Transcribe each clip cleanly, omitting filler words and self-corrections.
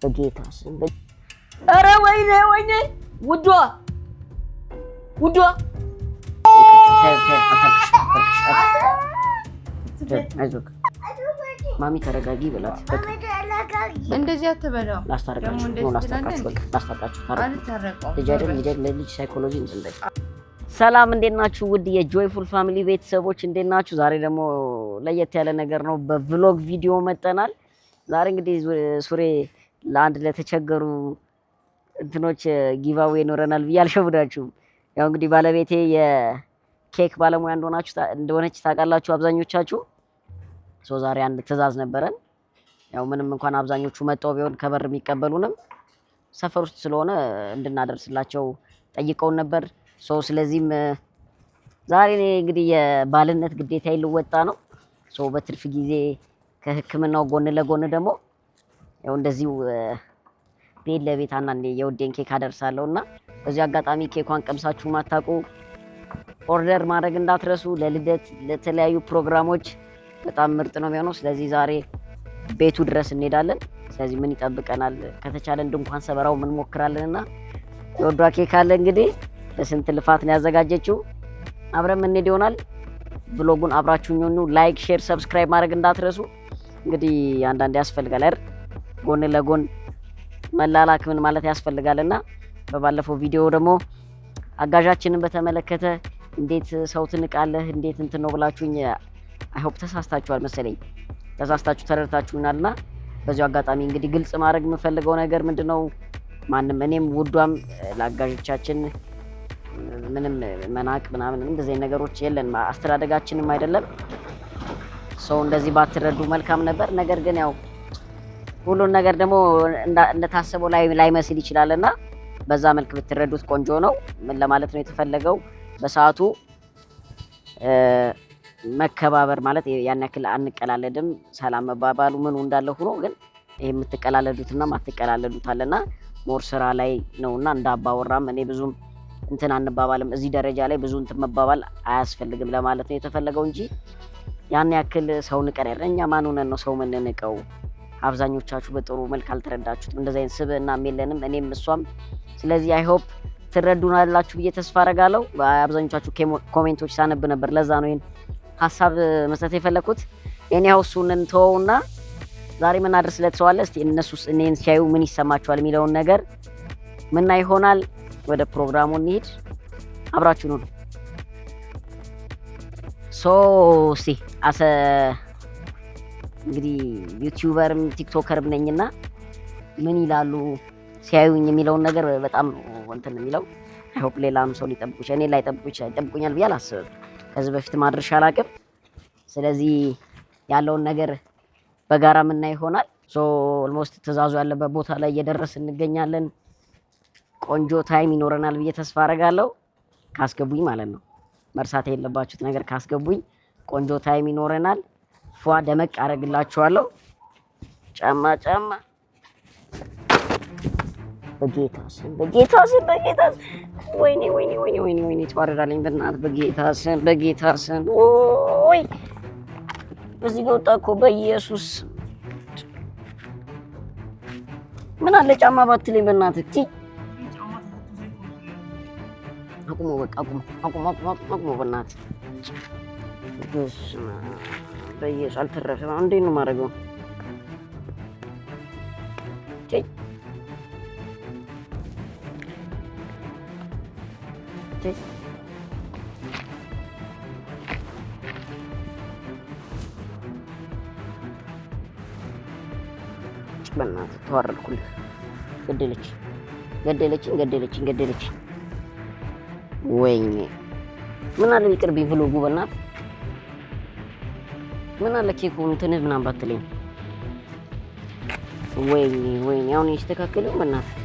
በጌታ ስም ኧረ ወይኔ ውዷ አይዞህ ማሚ ተረጋጊ በላት። በቃ እንደዚህ አትበለው። ላስታርቃችሁ ለልጅ ሳይኮሎጂ እንትን። ሰላም እንዴት ናችሁ? ውድ የጆይፉል ፋሚሊ ቤተሰቦች እንዴት ናችሁ? ዛሬ ደግሞ ለየት ያለ ነገር ነው፣ በቭሎግ ቪዲዮ መጠናል። ዛሬ እንግዲህ ሱሬ ለአንድ ለተቸገሩ እንትኖች ጊቫዌ ይኖረናል ብዬ አልሸውዳችሁም። ያው እንግዲህ ባለቤቴ የኬክ ባለሙያ እንደሆነች ታውቃላችሁ አብዛኞቻችሁ። ዛሬ አንድ ትዕዛዝ ነበረን። ያው ምንም እንኳን አብዛኞቹ መጣው ቢሆን ከበር የሚቀበሉንም ሰፈር ውስጥ ስለሆነ እንድናደርስላቸው ጠይቀውን ነበር። ስለዚህም ዛሬ እንግዲህ የባልነት ግዴታ ይልወጣ ነው። በትርፍ ጊዜ ከሕክምናው ጎን ለጎን ደግሞ ያው እንደዚሁ ቤት ለቤት አንዳንዴ የውዴን ኬክ አደርሳለሁና በዚህ አጋጣሚ ኬኳን ቀምሳችሁ ማታውቁ ኦርደር ማድረግ እንዳትረሱ። ለልደት ለተለያዩ ፕሮግራሞች በጣም ምርጥ ነው የሚሆነው። ስለዚህ ዛሬ ቤቱ ድረስ እንሄዳለን። ስለዚህ ምን ይጠብቀናል? ከተቻለን ድንኳን ሰበራው ምን ሞክራለንና የወዷ ኬክ አለ እንግዲህ በስንት ልፋት ነው ያዘጋጀችው። አብረን ምን ሄድ ይሆናል። ብሎጉን አብራችሁኝ ሁኑ። ላይክ፣ ሼር፣ ሰብስክራይብ ማድረግ እንዳትረሱ። እንግዲህ አንዳንዴ ያስፈልጋል አይደል? ጎን ለጎን መላላክ ምን ማለት ያስፈልጋልና በባለፈው ቪዲዮ ደግሞ አጋዣችንን በተመለከተ እንዴት ሰው ትንቃለህ እንዴት እንትን ነው ብላችሁኝ አይሆፕ ተሳስታችኋል መሰለኝ። ተሳስታችሁ ተረድታችሁናልና በዚሁ አጋጣሚ እንግዲህ ግልጽ ማድረግ የምፈልገው ነገር ምንድነው፣ ማንም እኔም ውዷም ለአጋዦቻችን ምንም መናቅ ምናምን እንደዚህ ነገሮች የለን፣ አስተዳደጋችንም አይደለም። እንደዚህ ባትረዱ መልካም ነበር። ነገር ግን ያው ሁሉን ነገር ደግሞ እንደታሰበው ላይመስል ይችላልና በዛ መልክ ብትረዱት ቆንጆ ነው። ምን ለማለት ነው የተፈለገው፣ በሰዓቱ መከባበር ማለት ያን ያክል አንቀላለድም። ሰላም መባባሉ ምኑ እንዳለ ሆኖ ግን ይሄ የምትቀላለዱትና ማትቀላለዱት አለና ሞር ስራ ላይ ነውና እንዳባወራም እኔ ብዙም እንትን አንባባልም። እዚህ ደረጃ ላይ ብዙ እንትን መባባል አያስፈልግም ለማለት ነው የተፈለገው እንጂ ያን ያክል ሰው ንቀር ያለ እኛ ማን ሆነን ነው ሰው የምንንቀው? አብዛኞቻችሁ በጥሩ መልክ አልተረዳችሁትም። እንደዚህ አይነት ስብዕናም የለንም እኔም እሷም። ስለዚህ አይ ሆፕ ትረዱናላችሁ ብዬ ተስፋ አደርጋለሁ። አብዛኞቻችሁ ኮሜንቶች ሳነብ ነበር፣ ለዛ ነው ይሄን ሀሳብ መስጠት የፈለኩት። እኔ እሱን እንተውና ዛሬ ምን አድርስለት ሰው አለ። እስቲ እነሱስ እኔን ሲያዩ ምን ይሰማቸዋል የሚለውን ነገር ምን ይሆናል። ወደ ፕሮግራሙ እንሂድ፣ አብራችሁ ነው። እስቲ እንግዲህ ዩቲዩበርም ቲክቶከርም ነኝና ምን ይላሉ ሲያዩኝ የሚለውን ነገር በጣም እንትን የሚለው አይ ሆፕ ሌላም ሰው ሊጠብቁሽ እኔ ላይ ይጠብቁኛል ብዬ አላስብም። ከዚህ በፊት ማድረሻ አላውቅም። ስለዚህ ያለውን ነገር በጋራ ምና ይሆናል። ኦልሞስት ትዕዛዙ ያለበት ቦታ ላይ እየደረስን እንገኛለን። ቆንጆ ታይም ይኖረናል ብዬ ተስፋ አደርጋለሁ። ካስገቡኝ ማለት ነው። መርሳት የለባችሁት ነገር ካስገቡኝ ቆንጆ ታይም ይኖረናል። ፏ ደመቅ አደርግላችኋለሁ። ጫማ በጌታ ስም ወይኔ ተዋረዳለኝ በእናትህ በጌታ ስም ወይ በዚህ ወጣ እኮ በኢየሱስ ምን አለ ጫማ ባትለኝ በእናትህ። አቁሞ በቃ አቁሞ በእናትህ በኢየሱስ አልተረፈም። እንዴት ነው የማደርገው? በእናትህ ተዋረድኩልህ። ገደለችኝ። ወይኔ ምን አለ ይቅርብኝ ብሎጉ በእናትህ ምን አለ ኬኩ እንትንህ ምናምን ባትለኝ። ወይኔ አሁን ይስተካከል በእናትህ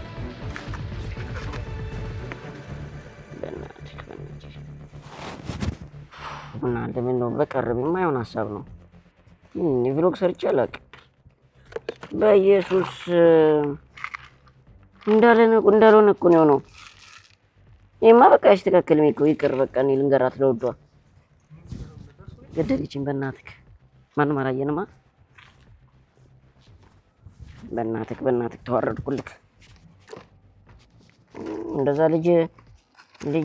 እናንተ ምን ነው በቀረብ የማይሆን ሀሳብ ነው። ቪሎግ ሰርቼ አላውቅም። በኢየሱስ እንዳልሆነ እኮ ነው። ይሄማ በቃ ይስተካከል ይቅር በቃ እኔ ልንገራት ለውዷ። ገደለችኝ በእናትህ። ማንም አላየንማ። በእናትህ ተዋረድኩልክ። እንደዛ ልጅ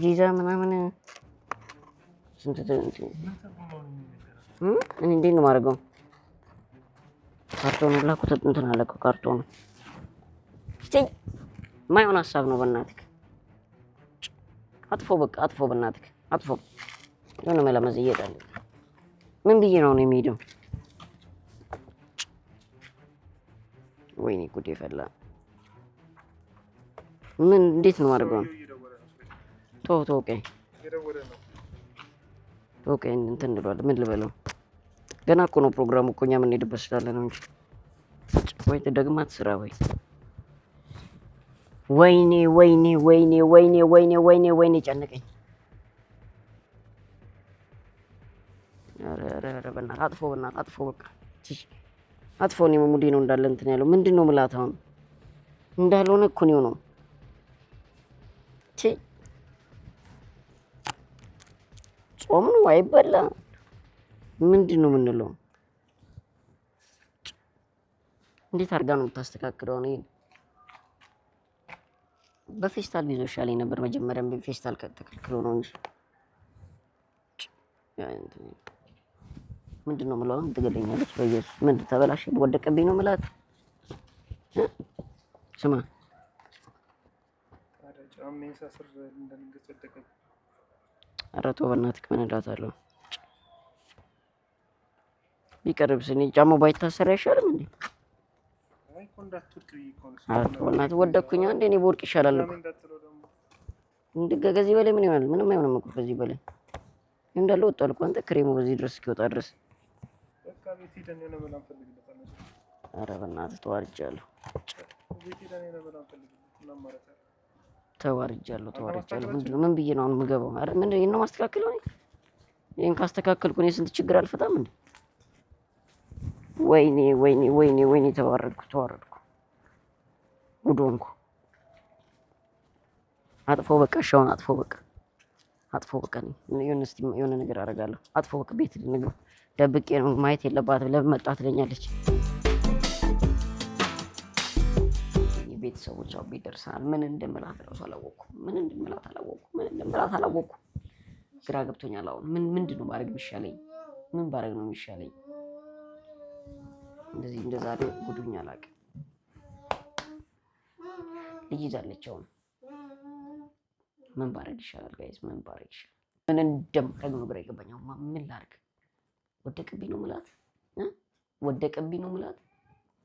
ይዛ ምናምን ስንት እንዴት ነው የማደርገው? ካርቶኑ ላኩት እንትን አለ እኮ ካርቶኑ። የማይሆን ሀሳብ ነው። በእናትህ አጥፎ በእናትህ አጥፎ። የሆነ መለመዝ እየጣለ ምን ብዬ ነው የሚሄደው? ወይኔ ጉዴ ፈላ። ምን እንዴት ነው የማደርገው? ኦኬ እንትን እንለዋለን። ምን ልበለው? ገና እኮ ነው ፕሮግራሙ እኮ እኛ የምንሄድበት ስላለ ነው እንጂ። ወይ ደግማት ስራ ወይ ወይኔ ጨነቀኝ። ኧረ በእናትህ አጥፎ በቃ አጥፎ። እኔ ሙዴ ነው እንዳለ እንትን ያለው ምንድን ነው የምላት አሁን? እንዳልሆነ እኮ ነው ጾም ነው አይበላ። ምንድን ነው የምንለው? እንዴት አድርጋ ነው የምታስተካክለው? እኔ በፌስታል ቢዞ ይሻለኝ ነበር። መጀመሪያም በፌስታል ተከልክሎ ነው እንጂ ምንድን ነው የምለው? ትገለኛለች በኢየሱስ። ምን ተበላሸ? ወደቀብኝ ነው የምላት። ስማ ኧረ ተው በእናትህ። ምን እላታለሁ? ቢቀርብስ? እኔ ጫማው ባይታሰር አይሻልም እንዴ? በእናትህ ወደኩኝ እንዴ? እኔ በወርቅ ይሻላል እኮ። ከዚህ በላይ ምን ይሆናል? ምንም አይሆንም እኮ ከዚህ በላይ እንዳለ ወጣል እኮ። አንተ ክሬሙ በዚህ ድረስ እስኪወጣ ድረስ። ኧረ በእናትህ ተዋርጃለሁ። ምን ብዬ ነው አሁን የምገባው? ኧረ ምንድን ነው የማስተካክለው? ይሄን ካስተካከልኩ እኔ ስንት ችግር አልፈታም እንዴ? ወይኔ ተዋረድኩ። ጉድ ሆንኩ። አጥፎ በቃ ሻውን አጥፎ በቃ የሆነ ነገር አደርጋለሁ። አጥፎ በቃ ቤት ልንግባ። ደብቄ ነው ማየት የለባትም። ለምን መጣ ትለኛለች። ቤተሰቦች አው ቤት ደርሰናል። ምን እንደምላት አላወኩም። ግራ ገብቶኛል። አሁን ምንድን ነው ማድረግ የሚሻለኝ? ምን ባረግ ነው የሚሻለኝ? እንደዛ ጉዱኛ አላውቅም። ልጅ ይዛለች። አሁን ምን ባረግ ይሻላል ጋይስ? ምን እንደማደርግ ነው ግራ የገባኝ። ምን ላድርግ? ወደቀብኝ ነው ምላት።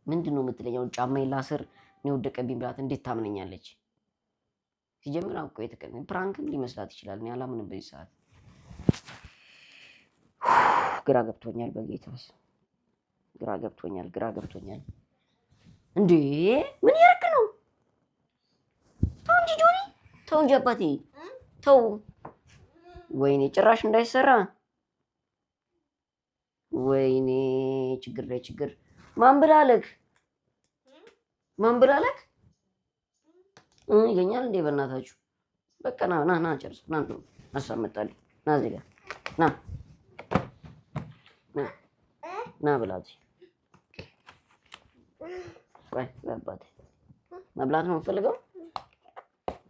ምንድን ነው የምትለኝ? አሁን ጫማዬን ላስር ነው ወደቀብኝ ብላት እንዴት ታምነኛለች? ሲጀምር አውቆ ፕራንክም ሊመስላት ይችላል። እኔ አላምንም በዚህ ሰዓት። ግራ ገብቶኛል። በጌታስ ግራ ገብቶኛል። እንዴ ምን ያርክ ነው? ተው እንጂ ጆኒ፣ ተው እንጂ አባቴ ተው። ወይኔ ጭራሽ እንዳይሰራ። ወይኔ ችግር። ማን ብላለክ? ይገኛል እንዴ? በእናታችሁ በቃ ና ጨርስ። ና አሳመጣልኝ። ና እዚህ ጋር ና ብላት። ቆይ አባቴ መብላት ነው የምፈልገው።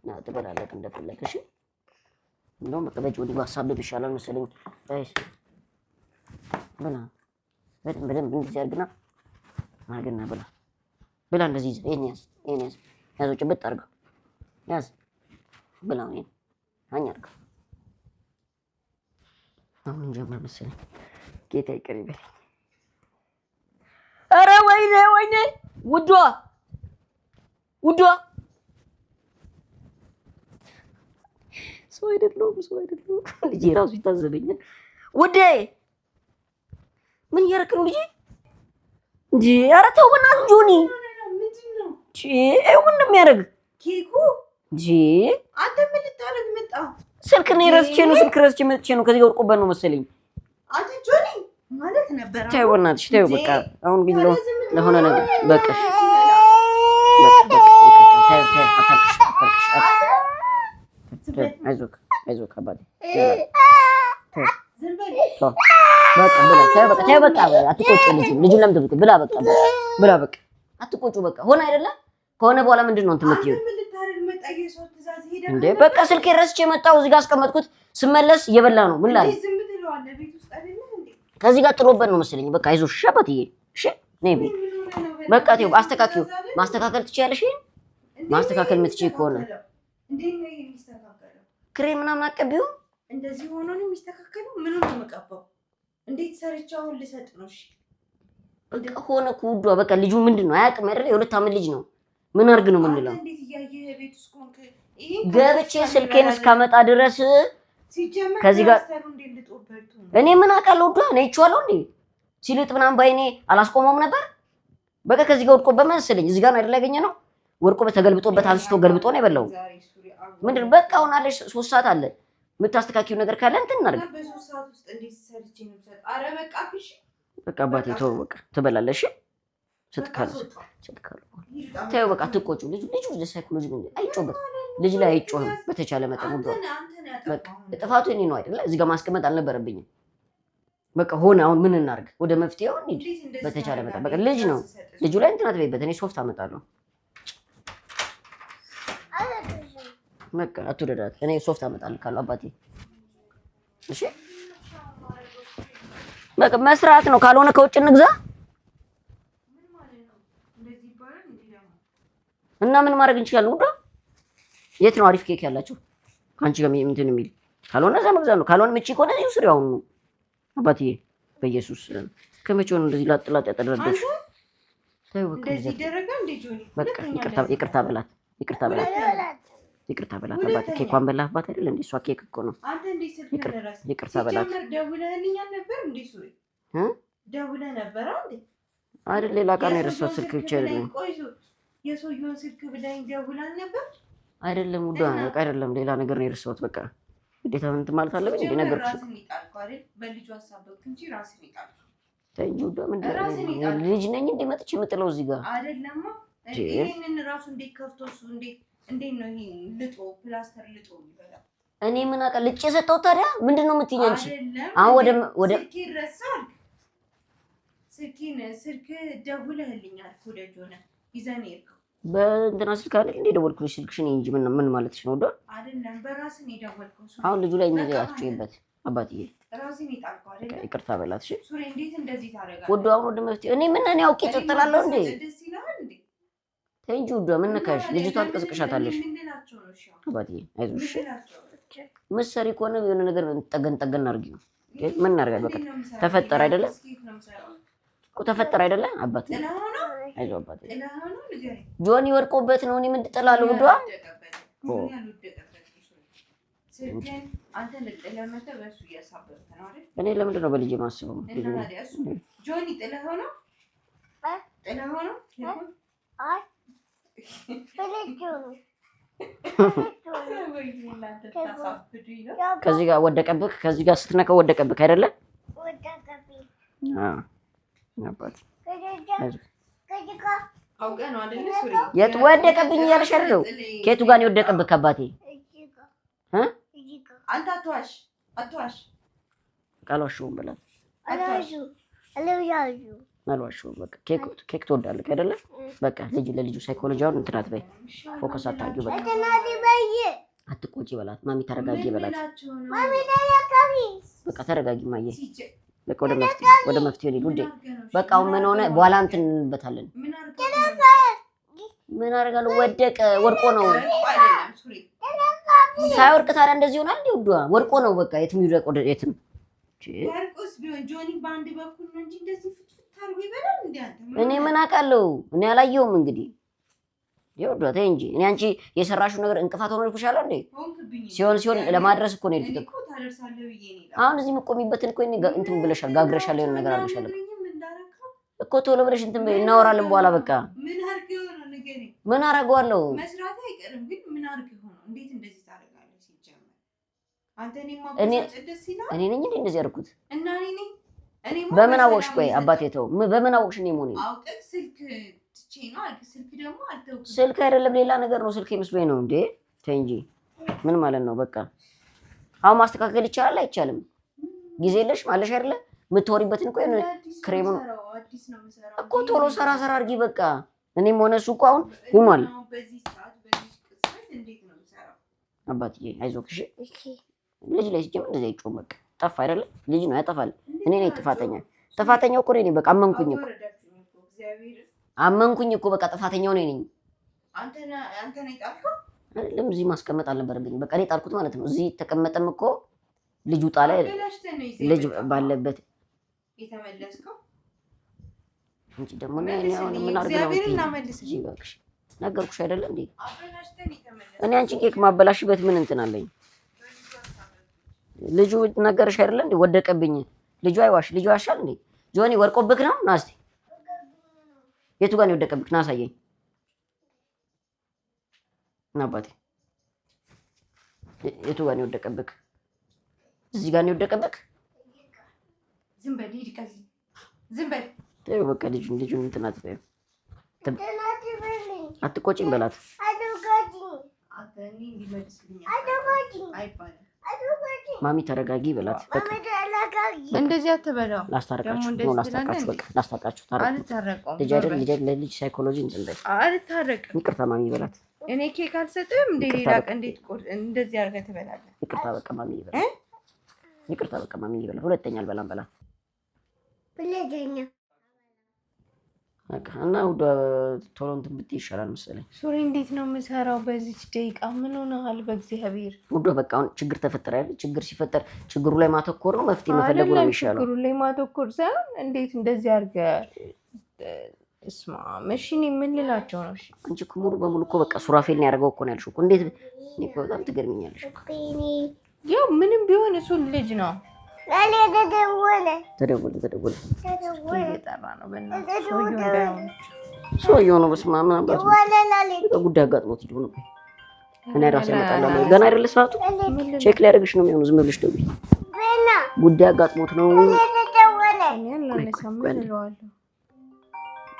ና ትበላለህ እንደፈለግህ። እሺ እንደውም በቃ በጆኒ ሀሳብ ይሻላል መሰለኝ። ጋይስ ብላ በደንብ እንደዚህ አድርግና ብላ እንደዚህ ይሄን ያዝ ጭብጥ አድርገው ያዝ ብላ ይሄን አድርገው። አሁን እንጀምር መሰለኝ። ጌታ ይቅር ይበለኝ። ኧረ ወይኔ ውዷ ሰው አይደለሁም። ልጄ ራሱ ይታዘበኛል። ውዴ ምን እያደረክ ነው ልጄ? እንዴ ኧረ ተው በእናትህ ጆኒ። ምን እንደሚያደርግ ኬኩ እንጂ አንተ ምን ልታደርግ መጣ? ስልክ ረስቼ መጥቼ ነው። ከዚህ ጋር ወርቆበት ነው መሰለኝ። አንተ ጆኒ ማለት ነበር። ተይው በእናትሽ ተይው በቃ። አሁን ግን ለሆነ ነገር በቃሽ። አይዞህ አባቴ በቃ አትቆጭ። ልጁን ለምን ብላ በቃ አትቆጩ። በቃ ሆነ አይደለ? ከሆነ በኋላ ምንድነው እንትን የምትይው እንዴ? በቃ ስልኬ ረስቼ መጣሁ። እዚህ ጋር አስቀመጥኩት። ስመለስ እየበላ ነው። ምን ላድርግ? ከዚህ ጋር ጥሎበት ነው መሰለኝ። በቃ አይዞሽ ሻባትዬ። እሺ ነይ ቤት በቃ ተይው። አስተካክዩ። ማስተካከል ትችያለሽ። ማስተካከል የምትችይ ከሆነ ክሬም ምናምን አቀቢው። እንደዚህ ሆኖ ነው የሚስተካከለው። ምን ነው የምቀባው? እንዴት ሰርቻ አሁን ልሰጥ ነው? እሺ በቃ ሆነ እኮ ውዷ። በቃ ልጁ ምንድነው አያውቅም አይደል? የ2 ዓመት ልጅ ነው። ምን አድርግ ነው የምንለው? ገብቼ ስልኬን እስካመጣ ድረስ ከዚህ ጋር እኔ ምን አውቃለሁ ውዷ። እኔ ይቻለው እንዴ ሲልጥ ምናምን ባይኔ አላስቆመውም ነበር። በቃ ከዚህ ጋር ወድቆበት መሰለኝ። እዚህ ጋር ነው አይደል ያገኘነው? ወድቆበት ተገልብጦበት አንስቶ ገልብጦ ነው የበላው። ምንድነው በቃ አሁን አለሽ 3 ሰዓት አለ። የምታስተካክዩ ነገር ካለ እንትን እናድርግ። በቃ አባቴ ተው በቃ ትበላለሽ። ስትካል ተይው በቃ ትቆጩ። ልጁ ለሳይኮሎጂ ምን አይጮህበት። ልጅ ላይ አይጮህም በተቻለ መጠን ወዶ በቃ ጥፋቱ እኔ ነው አይደለ? እዚህ ጋር ማስቀመጥ አልነበረብኝም። በቃ ሆነ። አሁን ምን እናድርግ? ወደ መፍትሄው እንሂድ በተቻለ መጠን። በቃ ልጅ ነው። ልጁ ላይ እንትን አትበይበት። እኔ ሶፍት አመጣለሁ። በቃ አትወደዳት። እኔ ሶፍት አመጣልካለሁ አባቴ። እሺ በቃ መስራት ነው። ካልሆነ ከውጭ እንግዛ እና ምን ማድረግ እንችላለን? ውዷ የት ነው አሪፍ ኬክ ያላችሁ ከአንቺ ጋር እንትን የሚል? ካልሆነ እዛ መግዛት ነው። ካልሆነ ምጪ ከሆነ እዚሁ ስሪ አሁን ነው አባትዬ። በኢየሱስ ከመቼው ነው እንደዚህ ላጥ ላጥ ያጠረደሽ? ተይው በቃ እንደዚህ ደረጋ እንደ ጆኒ። በቃ ይቅርታ በላት አባቴ። ኬኳን በላህባት አይደል እንዴ? እሷ ኬክ እኮ ነው። አንተ እንዴ ስልክ ነራስ ይቅርታ በላት። ደውለህልኛል ነበር እንዴ? ሱሪ ደውለህ ነበር አይደል? ሌላ ቀን የረሳሁት ስልክ ብቻ አይደለም። የሰውየውን ስልክ ብለኝ ደውላል ነበር አይደለም? ውዷ በቃ አይደለም፣ ሌላ ነገር ነው የረሳሁት። በቃ ግዴታ እንትን ማለት አለብኝ እንዴ? ነገርኩሽ ራስን ይጣልኩ አይደል? በልጁ ሀሳብክ እንጂ ራስን ይጣልኩ። ተይ ውዷ፣ ምንድን ነው ልጅ ነኝ እንዴ መጥቼ የምጥለው እዚህ ጋር አይደለም? ይሄንን ራሱ እንዴት ከፍቶ እሱ እንዴት ነው ይሄ ልጦ ፕላስተር ልጦ ይበላል? እኔ ምን አውቃለሁ? ልጭ የሰጠው ታዲያ ምንድን ነው የምትይኝ አንቺ? አሁን ወደ ስልክ ይረሳል። ስልክ ደውለህልኛል እኮ ደጅ ሆነ ይዘን ይርከው በእንትና ስልክ አይደል እንዴ ደወልኩልሽ? ስልክሽን እንጂ ምን ማለትሽ ነው? ወደ አይደለም በራስህ ነው የደወልከው። አሁን ልጁ ላይ እንደዚህ አትጪበት አባትዬ። ራስህ ነው የጣልከው አይደል? ይቅርታ በላት እሺ። ሱሪ እንዴት እንደዚህ ታደርጋለህ? ወደ አሁን ወደ መፍትሄ እኔ ምን አውቄ እጥላለሁ እንዴ? ደስ ይላል እንዴ? ተይ እንጂ ውዷ፣ ምን ነካሽ? ልጅቷን ቀስቅሻታለሽ አባትዬ። አይዞሽ ምሰሪ ከሆነ የሆነ ነገር ጠገን አድርጊው። ምን እናደርጋለን? በቃ ተፈጠረ አይደለ እኮ ተፈጠረ አይደለ አባትዬ። አይዞህ አባቴ። ጆኒ ወድቆበት ነው። እኔ ምን ጥላለሁ ውዷ? እኔ ለምንድን ነው በልጄ የማስበው? ጆኒ ጥለኸው ነው? ከዚህ ጋር ወደቀብህ። ከዚህ ጋር ስትነካው ወደቀብህ አይደለ? አባቴ የት ወደቀብኝ እያልሽ አይደል? ከየቱ ጋር ነው የወደቀብህ አባቴ? አንተ አትዋሽ። አልዋሽውም በላት። አልዋሽውም። በቃ ኬክ ትወዳለህ አይደለ? በቃ ለልጁ ሳይኮሎጂውን እንትን አትበይ፣ ፎከስ አታርጊው። በቃ አትቆጪ በላት። ማሚ ተረጋጊ በላት። በቃ ተረጋጊ ማየ። በቃ ወደ መፍትሄ ሊዱ እንዴ። በቃ አሁን ምን ሆነ? በኋላ እንትን እንበታለን። ምን አደርጋለሁ? ወድቆ ነው። ሳይወድቅ ታዲያ እንደዚህ ይሆናል እንዴ? ውዷ ወድቆ ነው። በቃ የትም ይውደቅ ወደ የትም። እኔ ምን አውቃለሁ? እኔ አላየሁም። እንግዲህ ይወዷ ተይ እንጂ። እኔ አንቺ የሰራሽው ነገር እንቅፋት ሆኖልሻል እንዴ? ሲሆን ለማድረስ እኮ ነው የሄድኩት። አሁን እዚህ የምትቆሚበትን እኮ እንትን ብለሻል፣ ጋግረሻል፣ የሆነ ነገር አድርገሻል እኮ። ቶሎ ብለሽ እንትን በይ፣ እናወራለን በኋላ። በቃ ምን አደርገዋለሁ? መስራት አይቀርም ግን ምን አድርገው ነው? እንዴት እንደዚህ ታደርጋለህ? ሲጀመር አንተ እኔ ነኝ እንዴ እንደዚህ ያደርኩት? እና እኔ በምን አወቅሽ? ቆይ አባቴ ተው፣ በምን አወቅሽ? እኔ ሞኔ አውቀህ ስልክ ትቼ ነው አልክ። ስልክ ደግሞ አልተውኩም። ስልክ አይደለም ሌላ ነገር ነው። ስልክ መስሎኝ ነው እንዴ? ተይ እንጂ ምን ማለት ነው? በቃ አሁን ማስተካከል ይቻላል አይቻልም? ጊዜ የለሽ ማለሽ አይደለ? የምትወሪበትን እኮ ክሬሙን እኮ ቶሎ ሰራ አድርጊ። በቃ እኔም ሆነ እሱ እኮ አሁን ሆኗል። በዚህ ሰዓት በዚህ ቅጽበት እንዴት ነው የምሰራው? አባትዬ አይዞህ እሺ። ልጅ ላይ ሲጀምር እንደዚህ አይጮህም። በቃ ጠፋ አይደለ? ልጅ ነው ያጠፋል። እኔ ነኝ ጥፋተኛ። ጥፋተኛው እኮ እኔ ነኝ። በቃ አመንኩኝ እኮ በቃ ጥፋተኛው እኔ ነኝ። አንተ ነህ የጣልከው አይደለም? እዚህ ማስቀመጥ አልነበረብኝም። በቃ እኔ ጣልኩት ማለት ነው። እዚህ ተቀመጠም እኮ ልጁ ጣለ። ልጅ ባለበት የተመለስከው እንጂ ደግሞ ምን አድርገው ነገርኩሽ አይደለ እንዴ? እኔ አንቺ ኬክ ማበላሽበት ምን እንትን አለኝ? ልጁ ነገርሽ አይደለ እንዴ? ወደቀብኝ። ልጁ አይዋሽ። ልጁ ያሻል እንዴ? ጆኒ ወርቆብክ ነው? ና እስቲ የቱ ጋር ነው የወደቀብክ? ና አሳየኝ። ና አባቴ የቱ ጋር ነው የወደቀብክ? እዚህ ጋር ነው የወደቀብክ? ዝም በል ሂድ ከዚህ ዝም በል። ተይው በቃ ልጁን እንትን አትበይው። አትቆጪኝ በላት። ማሚ ተረጋጊ በላት። በቃ እንደዚህ አትበላው። ላስታርቃችሁ በቃ ላስታርቃችሁ። ልጅ ሳይኮሎጂ እንትን በል። አልታረቅም። ይቅርታ ማሚ በላት። እኔ ኬክ አልሰጥም። ሌላ ቀን እንዴት እንደዚህ አድርገህ ትበላለህ? ይቅርታ በቃ ማሚ በላት። ይቅርታ በቃ ማሚ በላት። ሁለተኛ አልበላም በላት። እና ወደ ቶሎ እንትን ብትይ ይሻላል መሰለኝ። ሱሪ እንዴት ነው የምሰራው በዚች ደቂቃ? ምን ሆነሃል? በእግዚአብሔር ወደ በቃ አሁን ችግር ተፈጠረ አይደል? ችግር ሲፈጠር ችግሩ ላይ ማተኮር ነው፣ መፍትሄ መፈለጉ ነው የሚሻለው። ችግሩ ላይ ማተኮር ሳይሆን እንዴት እንደዚህ አድርገህ እስማ መሽኒ ምን ልላቸው ነው? እሺ አንቺ እኮ ሙሉ በሙሉ እኮ በቃ ሱራፌል ነው ያደረገው እኮ ነው ያልሽው እኮ። እንዴት እኔ እኮ በጣም ትገርሚኛለሽ። ያው ምንም ቢሆን እሱ ልጅ ነው። ተደወለ እየጠራ ነው። በእናትህ ሰውዬው ነው። በስመ አብ ምናምን ጉዳይ አጋጥሞት ሂዶ ነው። እኔ ራሴ እመጣለሁ። ገና አይደለ ሰዓቱ? ቼክ ሊያደርግሽ ነው የሚሆነው። ዝም ብለሽ ደውይ። ጉዳይ አጋጥሞት ነው።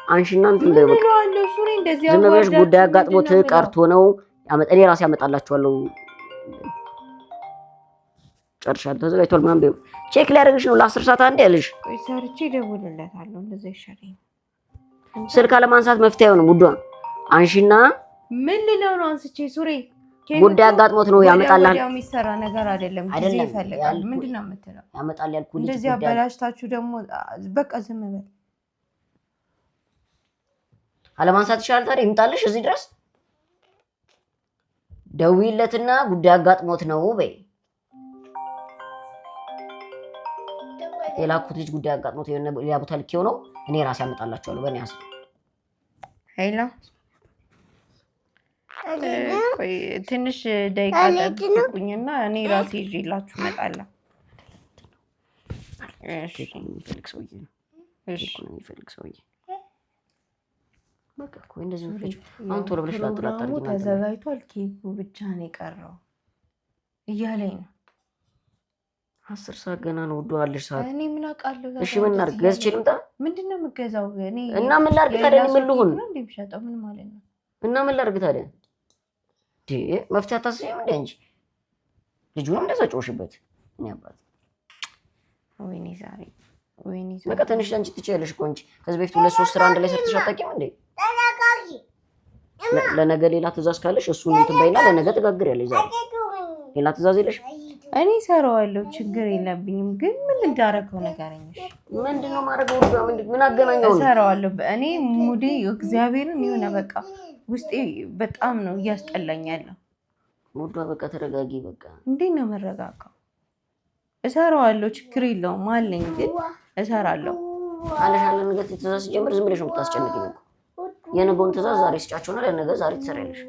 አንቺና እንትን በይ በቃ ዝም ብለሽ ጉዳይ አጋጥሞት ቀርቶ ነው። እኔ ራሴ አመጣላችኋለሁ። ጨርሻለሁ። ተዘጋጅቷል ምናምን በይው። ቼክ ሊያደርግሽ ነው ለ10 ሰዓት አንዴ ያለሽ። ቆይ ሰርቼ እደውልለታለሁ። እንደዛ ይሻለኝ። ስልክ አለማንሳት መፍትሄ አይሆንም። ውዷ አንሺና ምን ልለው ነው? አንስቼ ሱሪ ጉዳይ አጋጥሞት ነው ያመጣላል። ያው የሚሰራ ነገር አይደለም። ጊዜ ይፈልጋል። ምንድነው የምትለው? ያመጣል ያልኩህ ልጅ እንደዚህ አበላሽታችሁ ደግሞ በቃ ዝም በል። አለማንሳት ይሻላል። ታዲያ ይምጣልሽ እዚህ ድረስ ደውይለትና ጉዳይ አጋጥሞት ነው በይ። የላኩት ልጅ ጉዳይ አጋጥሞት ሌላ ቦታ ልኬው ነው። እኔ ራሴ አመጣላችኋለሁ። በእኔ ሀሳብ ሄሎ፣ ቆይ ትንሽ ደቂቃ ጠብቁኝና እኔ ራሴ ይዤላችሁ እመጣለሁ። እሺ፣ የሚፈልግ ሰውዬ ነው። እሺ፣ የሚፈልግ ሰውዬ በቃ እኮ እንደዚህ ነው። አሁን ቶሎ ብለሽ ላጥላጣሪ ተዘጋጅቷል። ኬኩ ብቻ ነው የቀረው እያለኝ ነው። 10 ሰዓት ገና ነው። ወዶ አለሽ ሰዓት። እኔ ምን አውቃለሁ? እሺ ምን ላድርግ? ገዝቼ ልምጣ? ምንድነው የምገዛው? እኔ እና ምን ላድርግ ታዲያ? ምን ልሁን? እንደምሸጠው ምን ማለት ነው? እና ምን ላድርግ ታዲያ? መፍትሄ አታስቢም እንደ እንጂ ልጁንም እንደዛ ጮሽበት። እኔ አባት ወይኔ ዛሬ በቃ ትንሽ አንቺ ትችያለሽ እኮ እንጂ ከዚህ በፊት 2-3 ስራ አንድ ላይ ሰርተሽ አታውቂም እንዴ? ለነገ ሌላ ትእዛዝ ካለሽ እሱን እንትን በይና ለነገ ትጋግሪያለሽ። ዛሬ ሌላ ትእዛዝ የለሽ? እኔ እሰራዋለሁ፣ ችግር የለብኝም። ግን ምን እንዳደረገው ንገረኝ። ምንድነው ማድረገው? ምን አገናኘው? እሰራዋለሁ። እኔ ሙዴ እግዚአብሔርን የሆነ በቃ ውስጤ በጣም ነው እያስጠላኝ ያለው። ሙዷ በቃ ተረጋጊ። በቃ እንዴት ነው መረጋጋው? እሰራዋለሁ፣ ችግር የለውም አለኝ። ግን እሰራለሁ አለሽ አለ ነገ ትእዛዝ ሲጀምር ዝም ብለሽ ነው የምታስጨንቂኝ እኮ። የነገውን ትእዛዝ ዛሬ ስጫቸውና ለነገ ዛሬ ትሰሪያለሽ።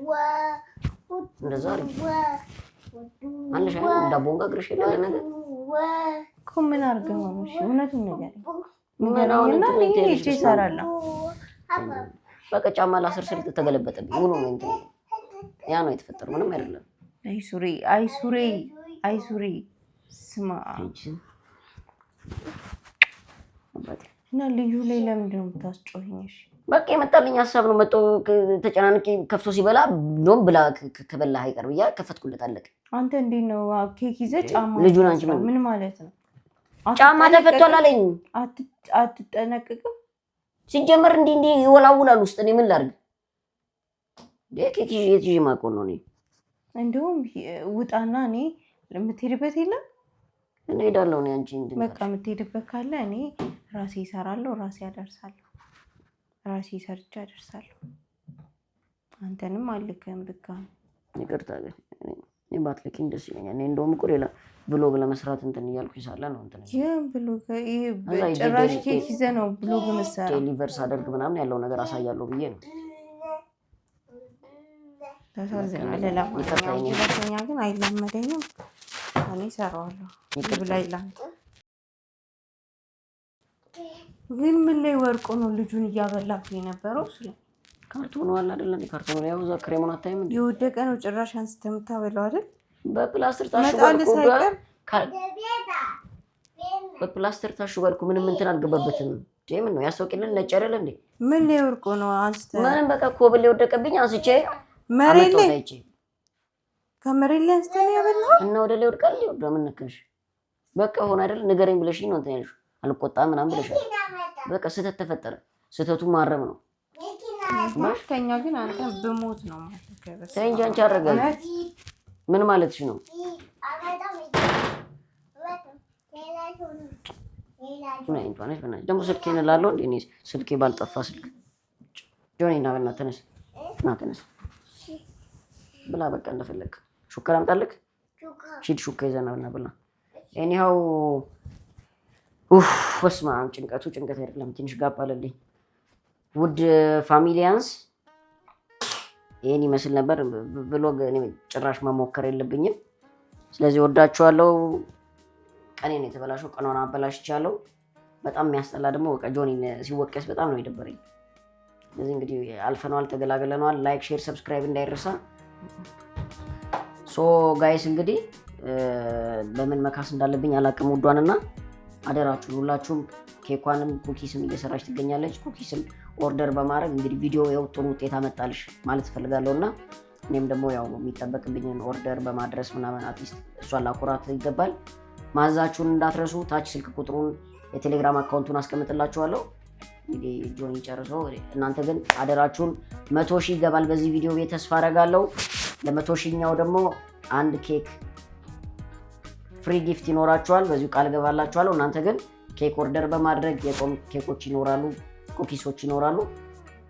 እንደዛ አድርጊ አለሽ አይደል? ዳቦን ጋግረሽ የለ ነገ እኮ ምን አድርገው ነው? እሺ እውነቱን ንገረኝ። ንገረኝና እኔ ሄጄ እሰራለሁ። በቃ ጫማ ላስር ስር ተገለበጠብኝ። ሙሉ ነው እንትን ያ ነው የተፈጠረው። ምንም አይደለም። አይ ሱሪ ስማ እና ልዩ ላይ ለምንድን ነው የምታስጮኸኝ? እሺ በቃ የመጣልኝ ሀሳብ ነው። መጥቶ ተጨናንቄ ከፍቶ ሲበላ ዶም ብላ ከበላ አይቀር ብያ ከፈትኩለት። አለቀ። አንተ እንዴት ነው ኬክ ይዘህ ጫማ ልጁን አንቺ ምን ማለት ነው? ጫማ ተፈቷል አለኝ። አትጠነቅቅም? ሲጀመር እንዲህ ይወላውላል ውስጥ። እኔ ምን ላድርግ? ኬክ የት ይዤ ማቆን ነው? እኔ እንደውም ውጣና እኔ የምትሄድበት የለም እንሄዳለሁ። እኔ አንቺ በቃ የምትሄድበት ካለ እኔ ራሴ እሰራለሁ፣ ራሴ አደርሳለሁ፣ ራሴ ሰርቼ አደርሳለሁ። አንተንም አልልክህም ድጋሚ። ይቅርታ ግን እኔ ባትልኪኝ ደስ ይለኛል። እኔ እንደውም እኮ ሌላ ብሎግ ለመስራት እንትን እያልኩኝ ሳለ ነው እንትን ብሎግ ጭራሽ ኬክ ይዘህ ነው ብሎግ መሰራ ዴሊቨር ሳደርግ ምናምን ያለው ነገር አሳያለሁ ብዬ ነው። ታሳዝናለህ። ለማንኛውም ሁለተኛ ግን አይለመደኝም። እኔ እሰራዋለሁ። ብላይ ላንተ ግን ምን ላይ ወርቆ ነው ልጁን እያበላብኝ የነበረው? ካርቶኑ አለ አይደል? ካርቶኑ ያው እዛ ክሬሙን አታይም እንዴ? የወደቀ ነው ጭራሽ አንስተህ የምታበላው አይደል? በፕላስተር ታሽጓል እኮ በፕላስተር ታሽጓል እኮ ምንም እንትን አልገባበትም። ምን ነው ያስወቅልን ነጭ አይደል እንዴ? ምን ላይ ወርቆ ነው አንስተህ? ምንም በቃ ኮብል የወደቀብኝ አንስቼ መሬት ላይ ከመሬት ላይ አንስተህ ነው ያበላው እና ወደ ላይ ወድቃል። ወደ ምን ነካሽ? በቃ ሆነ አይደል? ንገረኝ ብለሽኝ ነው እንትን ያልሽው። አልቆጣም ምናምን ብለሻል። በቃ ስህተት ተፈጠረ። ስህተቱ ማረም ነው። ማሽከኛ ግን አንተ ብሞት ነው ማለት ተይ እንጂ አንቺ አረጋኝ። ምን ማለትሽ ነው? ደግሞ ስልኬን እላለሁ እንደ እኔ ስልኬ ባልጠፋ ስልክ ጆኒ እና በእናትህ ተነስ እና ተነስ ብላ በቃ እንደፈለግ ሹካ ላምጣልህ። ሂድ ሹካ ይዘና ብላ ኤኒሃው በስመ አብ ጭንቀቱ ጭንቀት አይደለም። ትንሽ ጋፕ አለልኝ። ውድ ፋሚሊያንስ ይሄን ይመስል ነበር ብሎግ። እኔ ጭራሽ መሞከር የለብኝም። ስለዚህ ወዳችኋለሁ። ቀኔን የተበላሸው ቀኗን አበላሽቻለሁ። በጣም የሚያስጠላ ደግሞ በቃ ጆኒን ሲወቀስ በጣም ነው የደበረኝ። ስለዚህ እንግዲህ አልፈነዋል፣ ተገላግለነዋል። ላይክ፣ ሼር፣ ሰብስክራይብ እንዳይረሳ። ሶ ጋይስ እንግዲህ በምን መካስ እንዳለብኝ አላቅም። ውዷንና አደራችሁን ሁላችሁም ኬኳንም ኩኪስም እየሰራች ትገኛለች። ኩኪስም ኦርደር በማድረግ እንግዲህ ቪዲዮ ያው ጥሩ ውጤት አመጣልሽ ማለት ፈልጋለሁ እና እኔም ደግሞ ያው የሚጠበቅብኝን ኦርደር በማድረስ ምናምን አትሊስት እሷን ላኩራት ይገባል። ማዛችሁን እንዳትረሱ። ታች ስልክ ቁጥሩን የቴሌግራም አካውንቱን አስቀምጥላችኋለሁ። እንግዲህ ጆኒ ጨርሶ እናንተ ግን አደራችሁን 100,000 ይገባል በዚህ ቪዲዮ ቤት ተስፋ አደርጋለሁ። ለ100,000ኛው ደግሞ አንድ ኬክ ፍሪ ጊፍት ይኖራችኋል። በዚሁ ቃል ገባላችኋለሁ። እናንተ ግን ኬክ ኦርደር በማድረግ የቆም ኬኮች ይኖራሉ፣ ኩኪሶች ይኖራሉ።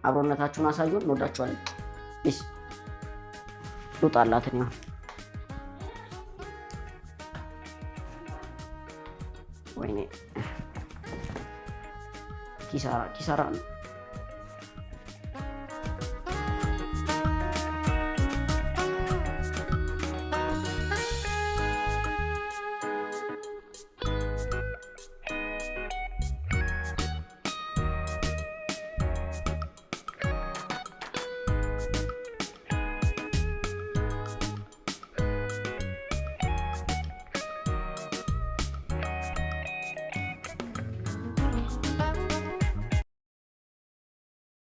አብሮነታችሁን አሳዩን። እንወዳችኋለን። ቢስ ሉጣላትን ይሁን ወይኔ ኪሳራ